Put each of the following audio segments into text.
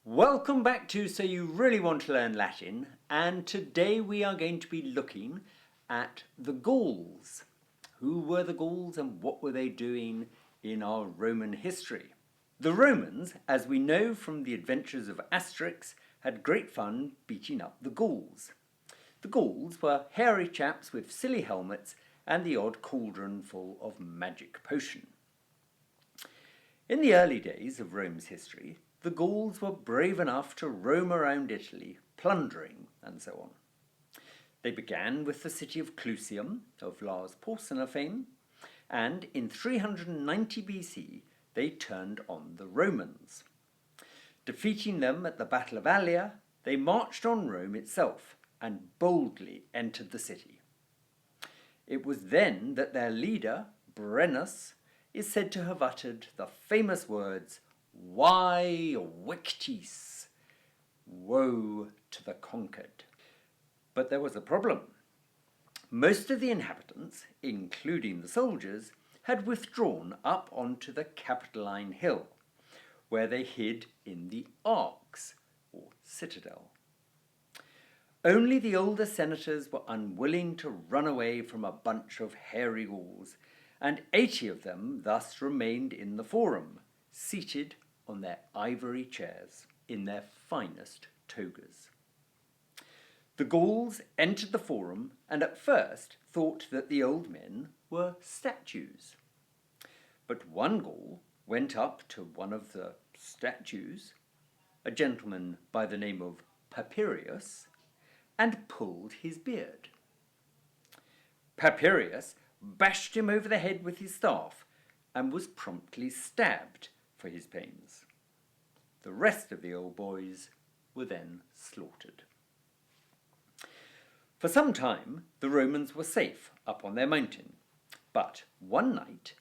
Welcome back to So You Really Want to Learn Latin, and today we are going to be looking at the Gauls. Who were the Gauls and what were they doing in our Roman history? The Romans, as we know from the adventures of Asterix, had great fun beating up the Gauls. The Gauls were hairy chaps with silly helmets and the odd cauldron full of magic potion. In the early days of Rome's history, the Gauls were brave enough to roam around Italy, plundering and so on. They began with the city of Clusium, of Lars Porsena fame, and in 390 BC they turned on the Romans. Defeating them at the Battle of Allia, they marched on Rome itself and boldly entered the city. It was then that their leader, Brennus, is said to have uttered the famous words, "Vae victis," woe to the conquered. But there was a problem. Most of the inhabitants, including the soldiers, had withdrawn up onto the Capitoline Hill, where they hid in the arks, or citadel. Only the older senators were unwilling to run away from a bunch of hairy Gauls, and 80 of them thus remained in the forum, seated on their ivory chairs in their finest togas. The Gauls entered the forum and at first thought that the old men were statues. But one Gaul went up to one of the statues, a gentleman by the name of Papirius, and pulled his beard. Papirius bashed him over the head with his staff and was promptly stabbed for his pains. The rest of the old boys were then slaughtered. For some time the Romans were safe up on their mountain, but one night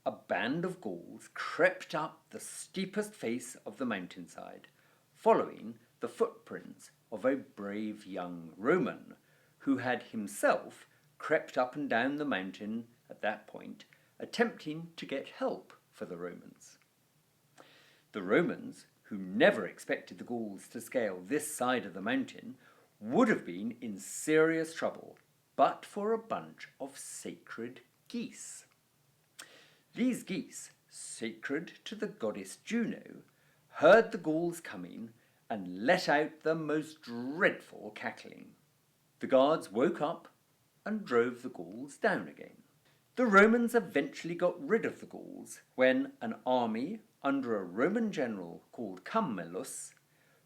a band of Gauls crept up the steepest face of the mountainside, following the footprints of a brave young Roman who had himself crept up and down the mountain at that point, attempting to get help for the Romans. The Romans, who never expected the Gauls to scale this side of the mountain, would have been in serious trouble but for a bunch of sacred geese. These geese, sacred to the goddess Juno, heard the Gauls coming and let out the most dreadful cackling. The guards woke up and drove the Gauls down again. The Romans eventually got rid of the Gauls when an army under a Roman general called Camillus,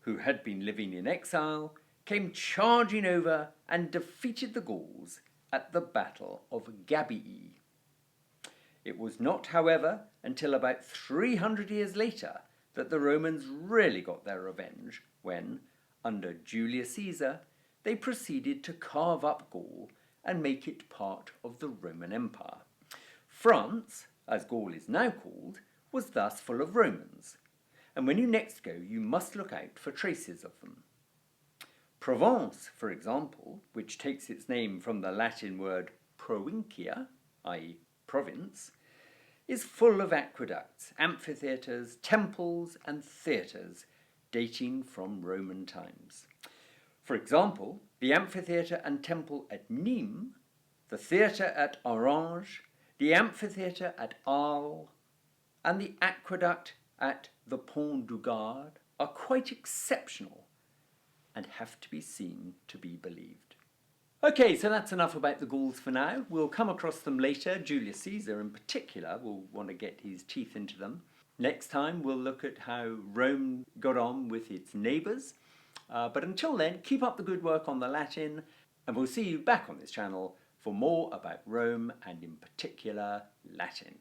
who had been living in exile, came charging over and defeated the Gauls at the Battle of Gabii. It was not, however, until about 300 years later that the Romans really got their revenge when, under Julius Caesar, they proceeded to carve up Gaul and make it part of the Roman Empire. France, as Gaul is now called, was thus full of Romans, and when you next go you must look out for traces of them. Provence, for example, which takes its name from the Latin word provincia, i.e. province, is full of aqueducts, amphitheatres, temples and theatres dating from Roman times. For example, the amphitheatre and temple at Nîmes, the theatre at Orange, the amphitheatre at Arles, and the aqueduct at the Pont du Gard are quite exceptional and have to be seen to be believed. Okay, so that's enough about the Gauls for now. We'll come across them later. Julius Caesar in particular will want to get his teeth into them. Next time we'll look at how Rome got on with its neighbours. But until then, keep up the good work on the Latin, and we'll see you back on this channel for more about Rome and in particular Latin.